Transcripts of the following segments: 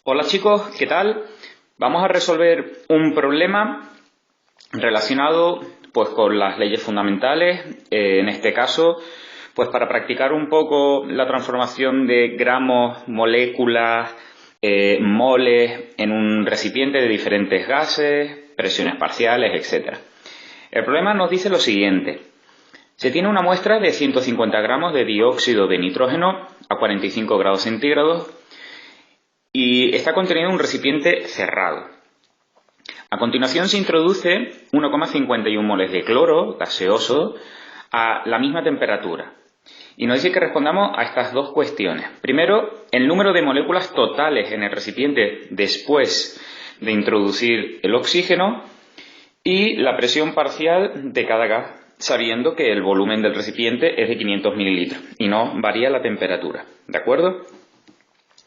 Hola chicos, ¿qué tal? Vamos a resolver un problema relacionado pues con las leyes fundamentales, en este caso pues para practicar un poco la transformación de gramos, moléculas, moles en un recipiente de diferentes gases, presiones parciales, etc. El problema nos dice lo siguiente: se tiene una muestra de 150 gramos de dióxido de nitrógeno a 45 grados centígrados y está contenido en un recipiente cerrado. A continuación se introduce 1,51 moles de cloro gaseoso a la misma temperatura. Y nos dice que respondamos a estas dos cuestiones. Primero, el número de moléculas totales en el recipiente después de introducir el oxígeno y la presión parcial de cada gas, sabiendo que el volumen del recipiente es de 500 mililitros y no varía la temperatura. ¿De acuerdo?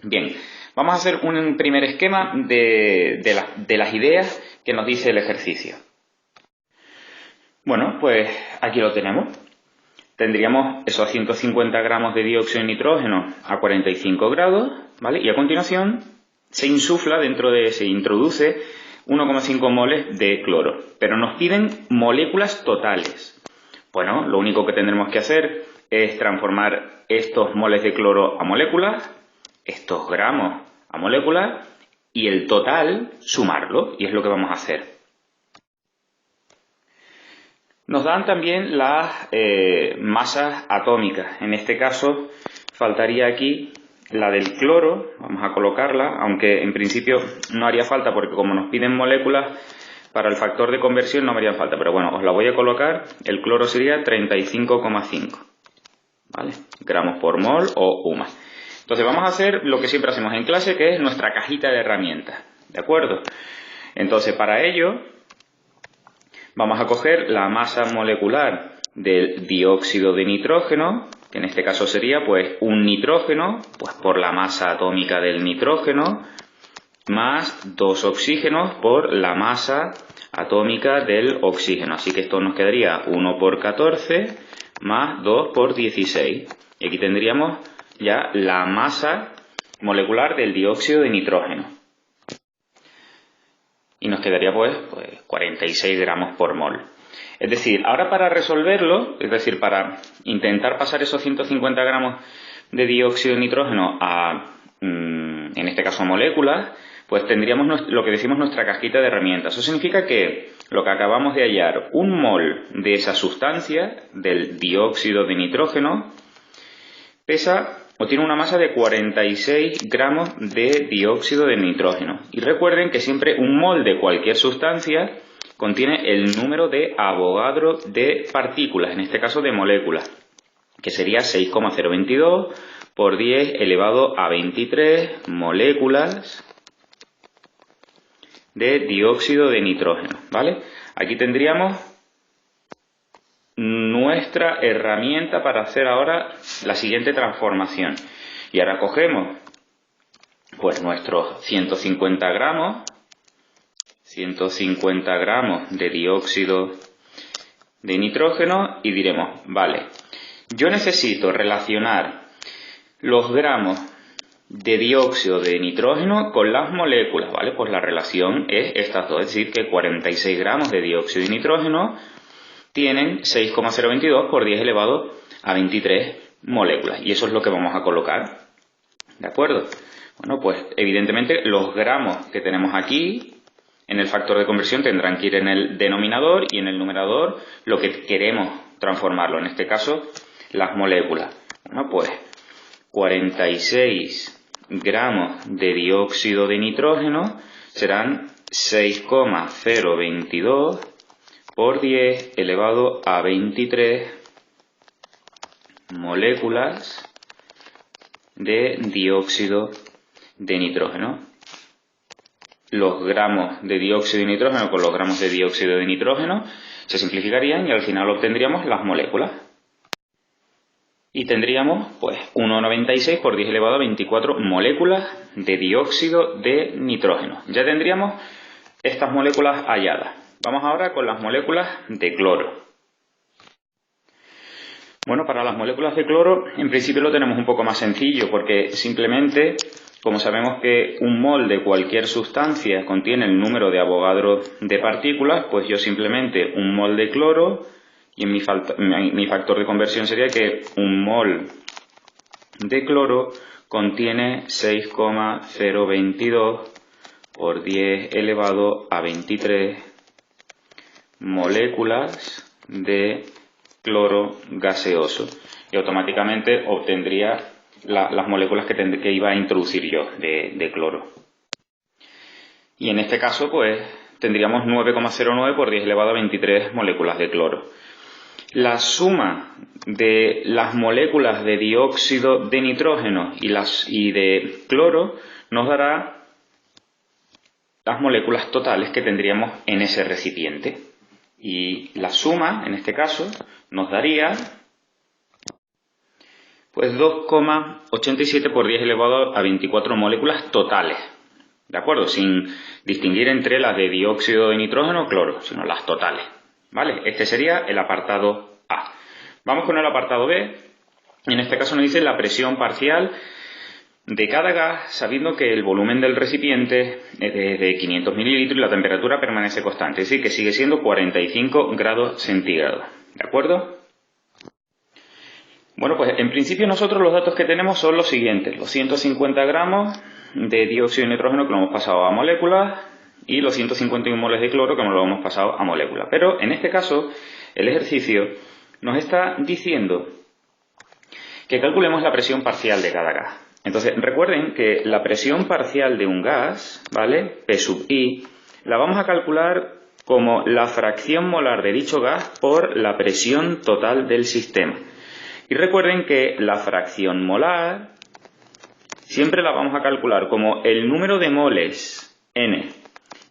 Bien, vamos a hacer un primer esquema de las ideas que nos dice el ejercicio. Bueno, pues aquí lo tenemos. Tendríamos esos 150 gramos de dióxido de nitrógeno a 45 grados, ¿vale? Y a continuación se introduce 1,5 moles de cloro. Pero nos piden moléculas totales. Bueno, lo único que tendremos que hacer es transformar estos moles de cloro a moléculas, estos gramos a moléculas, y el total sumarlo, y es lo que vamos a hacer. Nos dan también las masas atómicas. En este caso faltaría aquí la del cloro, vamos a colocarla, aunque en principio no haría falta porque como nos piden moléculas, para el factor de conversión no me haría falta, pero bueno, os la voy a colocar. El cloro sería 35,5, ¿vale? Gramos por mol o UMA. Entonces vamos a hacer lo que siempre hacemos en clase, que es nuestra cajita de herramientas, ¿de acuerdo? Entonces para ello vamos a coger la masa molecular del dióxido de nitrógeno, que en este caso sería pues un nitrógeno, pues por la masa atómica del nitrógeno, más 2 oxígenos por la masa atómica del oxígeno. Así que esto nos quedaría 1 por 14 más 2 por 16. Y aquí tendríamos ya la masa molecular del dióxido de nitrógeno. Y nos quedaría pues 46 gramos por mol. Es decir, ahora para resolverlo, es decir, para intentar pasar esos 150 gramos de dióxido de nitrógeno a, en este caso, a moléculas, pues tendríamos lo que decimos nuestra cajita de herramientas. Eso significa que lo que acabamos de hallar, un mol de esa sustancia, del dióxido de nitrógeno, pesa o tiene una masa de 46 gramos de dióxido de nitrógeno. Y recuerden que siempre un mol de cualquier sustancia contiene el número de Avogadro de partículas, en este caso de moléculas, que sería 6,022 por 10 elevado a 23 moléculas de dióxido de nitrógeno, ¿vale? Aquí tendríamos nuestra herramienta para hacer ahora la siguiente transformación. Y ahora cogemos pues nuestros 150 gramos de dióxido de nitrógeno y diremos, vale, yo necesito relacionar los gramos de dióxido de nitrógeno con las moléculas, ¿vale? Pues la relación es estas dos, es decir, que 46 gramos de dióxido de nitrógeno tienen 6,022 por 10 elevado a 23 moléculas. Y eso es lo que vamos a colocar. ¿De acuerdo? Bueno, pues evidentemente los gramos que tenemos aquí en el factor de conversión tendrán que ir en el denominador y en el numerador lo que queremos transformarlo. En este caso, las moléculas. Bueno, pues 46 gramos de dióxido de nitrógeno serán 6,022 por 10 elevado a 23 moléculas de dióxido de nitrógeno. Los gramos de dióxido de nitrógeno con los gramos de dióxido de nitrógeno se simplificarían y al final obtendríamos las moléculas. Y tendríamos pues 1,96 por 10 elevado a 24 moléculas de dióxido de nitrógeno. Ya tendríamos estas moléculas halladas. Vamos ahora con las moléculas de cloro. Bueno, para las moléculas de cloro en principio lo tenemos un poco más sencillo porque simplemente como sabemos que un mol de cualquier sustancia contiene el número de Avogadro de partículas, pues yo simplemente un mol de cloro, y en mi factor de conversión sería que un mol de cloro contiene 6,022 por 10 elevado a 23 moléculas de cloro gaseoso. Y automáticamente obtendría las moléculas que iba a introducir yo de cloro. Y en este caso, pues, tendríamos 9,09 por 10 elevado a 23 moléculas de cloro. La suma de las moléculas de dióxido de nitrógeno y de cloro nos dará las moléculas totales que tendríamos en ese recipiente. Y la suma, en este caso, nos daría pues 2,87 por 10 elevado a 24 moléculas totales. ¿De acuerdo? Sin distinguir entre las de dióxido de nitrógeno o cloro, sino las totales. ¿Vale? Este sería el apartado A. Vamos con el apartado B. En este caso nos dice la presión parcial de cada gas, sabiendo que el volumen del recipiente es de 500 mililitros y la temperatura permanece constante, es decir, que sigue siendo 45 grados centígrados. ¿De acuerdo? Bueno, pues en principio nosotros los datos que tenemos son los siguientes. Los 150 gramos de dióxido de nitrógeno que lo hemos pasado a moléculas y los 151 moles de cloro que nos lo hemos pasado a moléculas. Pero en este caso, el ejercicio nos está diciendo que calculemos la presión parcial de cada gas. Entonces, recuerden que la presión parcial de un gas, ¿vale? P sub I, la vamos a calcular como la fracción molar de dicho gas por la presión total del sistema. Y recuerden que la fracción molar siempre la vamos a calcular como el número de moles N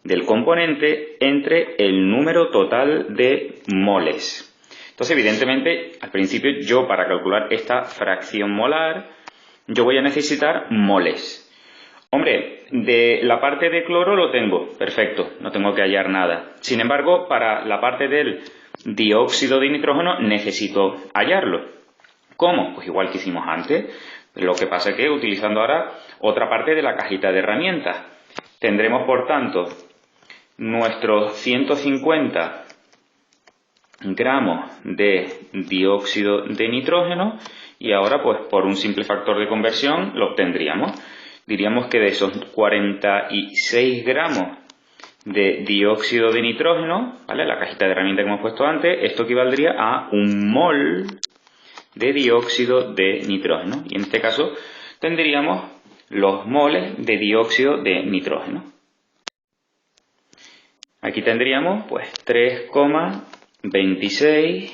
del componente entre el número total de moles. Entonces, evidentemente, al principio yo para calcular esta fracción molar, yo voy a necesitar moles. Hombre, de la parte de cloro lo tengo, perfecto, no tengo que hallar nada. Sin embargo, para la parte del dióxido de nitrógeno necesito hallarlo. ¿Cómo? Pues igual que hicimos antes. Lo que pasa es que utilizando ahora otra parte de la cajita de herramientas. Tendremos, por tanto, nuestros 150 gramos de dióxido de nitrógeno y ahora, pues por un simple factor de conversión, lo obtendríamos. Diríamos que de esos 46 gramos de dióxido de nitrógeno, ¿vale? La cajita de herramientas que hemos puesto antes, esto equivaldría a un mol de dióxido de nitrógeno. Y en este caso tendríamos los moles de dióxido de nitrógeno. Aquí tendríamos pues 3,26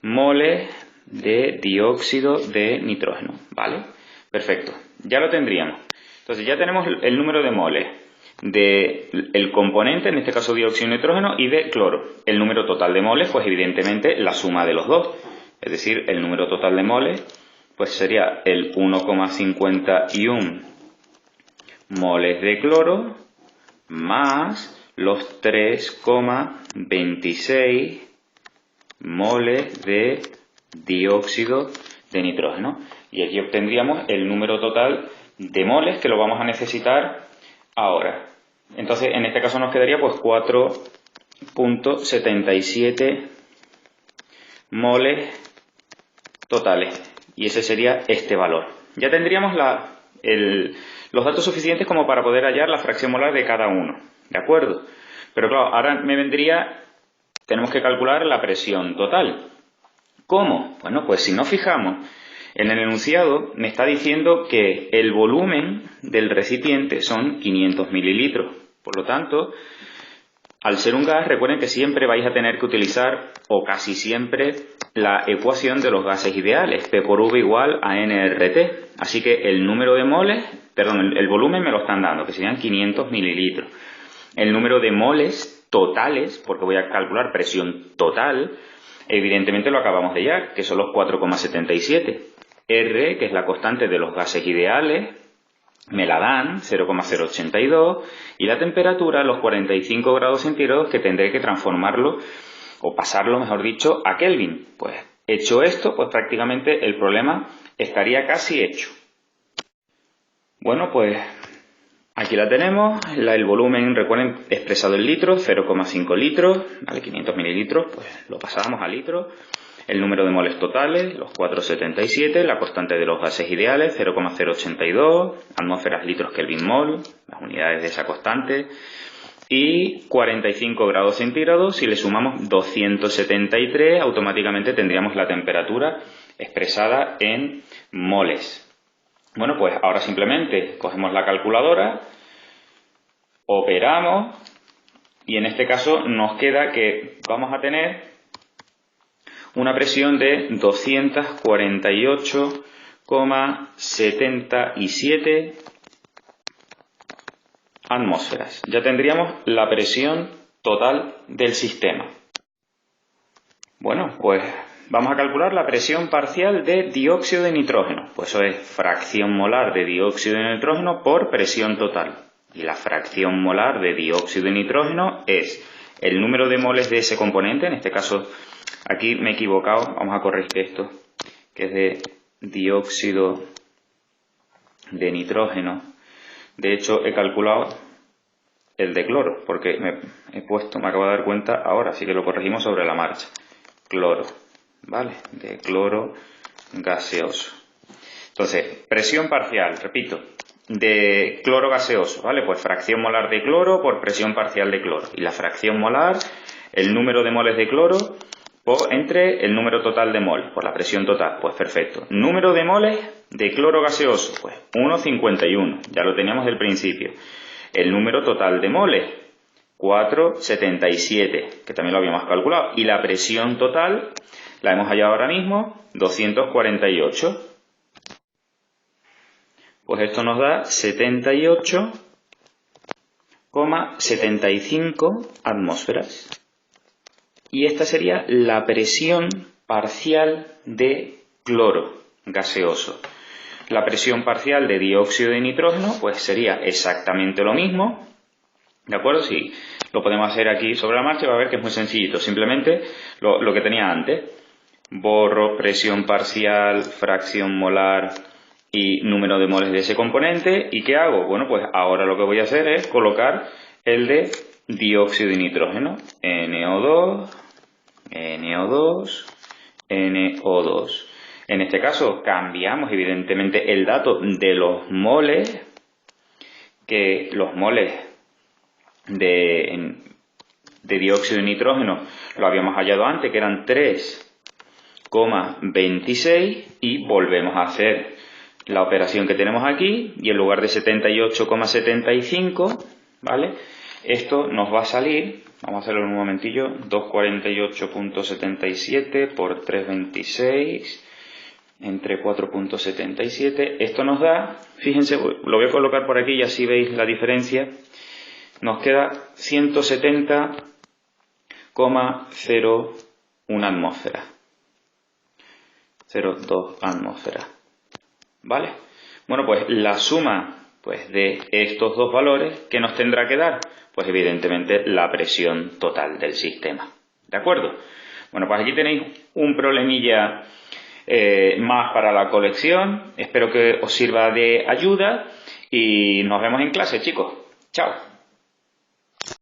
moles de dióxido de nitrógeno. ¿Vale? Perfecto. Ya lo tendríamos. Entonces ya tenemos el número de moles del componente, en este caso dióxido de nitrógeno, y de cloro. El número total de moles, pues evidentemente la suma de los dos. Es decir, el número total de moles pues sería el 1,51 moles de cloro más los 3,26 moles de dióxido de nitrógeno. Y aquí obtendríamos el número total de moles que lo vamos a necesitar ahora. Entonces, en este caso nos quedaría pues 4,77 moles totales, y ese sería este valor. Ya tendríamos los datos suficientes como para poder hallar la fracción molar de cada uno, ¿de acuerdo? Pero claro, ahora tenemos que calcular la presión total. ¿Cómo? Bueno, pues si nos fijamos, en el enunciado me está diciendo que el volumen del recipiente son 500 mililitros. Por lo tanto, al ser un gas, recuerden que siempre vais a tener que utilizar, o casi siempre, la ecuación de los gases ideales, P por V igual a nRT. Así que el número de moles, el volumen me lo están dando, que serían 500 mililitros. El número de moles totales, porque voy a calcular presión total, evidentemente lo acabamos de hallar, que son los 4,77. R, que es la constante de los gases ideales, me la dan, 0,082, y la temperatura, los 45 grados centígrados, que tendré que transformarlo, o pasarlo, mejor dicho, a Kelvin. Pues hecho esto, pues prácticamente el problema estaría casi hecho. Bueno, pues aquí la tenemos. El volumen, recuerden, expresado en litros, 0,5 litros, ¿vale? 500 mililitros, pues lo pasamos a litros. El número de moles totales, los 477, la constante de los gases ideales, 0,082, atmósferas, litros, Kelvin, mol, las unidades de esa constante, y 45 grados centígrados. Si le sumamos 273, automáticamente tendríamos la temperatura expresada en moles. Bueno, pues ahora simplemente cogemos la calculadora, operamos, y en este caso nos queda que vamos a tener una presión de 248,77 atmósferas. Ya tendríamos la presión total del sistema. Bueno, pues vamos a calcular la presión parcial de dióxido de nitrógeno. Pues eso es fracción molar de dióxido de nitrógeno por presión total. Y la fracción molar de dióxido de nitrógeno es el número de moles de ese componente. En este caso, aquí me he equivocado, vamos a corregir esto, que es de dióxido de nitrógeno. De hecho, he calculado el de cloro, porque me acabo de dar cuenta ahora, así que lo corregimos sobre la marcha. Cloro, ¿vale? De cloro gaseoso. Entonces, presión parcial, repito, de cloro gaseoso, ¿vale? Pues fracción molar de cloro por presión parcial de cloro. Y la fracción molar, el número de moles de cloro entre el número total de moles, por la presión total. Pues perfecto. Número de moles de cloro gaseoso, pues 1,51, ya lo teníamos del principio. El número total de moles, 4,77, que también lo habíamos calculado. Y la presión total, la hemos hallado ahora mismo, 248. Pues esto nos da 78,75 atmósferas. Y esta sería la presión parcial de cloro gaseoso. La presión parcial de dióxido de nitrógeno pues sería exactamente lo mismo. ¿De acuerdo? Si lo podemos hacer aquí sobre la marcha, va a ver que es muy sencillito. Simplemente lo que tenía antes. Borro presión parcial, fracción molar y número de moles de ese componente. ¿Y qué hago? Bueno, pues ahora lo que voy a hacer es colocar el de dióxido de nitrógeno. NO2, NO2, NO2. En este caso cambiamos evidentemente el dato de los moles, que los moles de dióxido de nitrógeno lo habíamos hallado antes, que eran 3,26, y volvemos a hacer la operación que tenemos aquí, y en lugar de 78,75, ¿vale? Esto nos va a salir, vamos a hacerlo en un momentillo, 248,77 por 3,26 entre 4,77. Esto nos da, fíjense, lo voy a colocar por aquí y así veis la diferencia. Nos queda 170,01 atmósfera. 0,2 atmósfera. ¿Vale? Bueno, pues la suma pues de estos dos valores, ¿qué nos tendrá que dar? Pues evidentemente la presión total del sistema. ¿De acuerdo? Bueno, pues aquí tenéis un problemilla más para la colección. Espero que os sirva de ayuda y nos vemos en clase, chicos. Chao.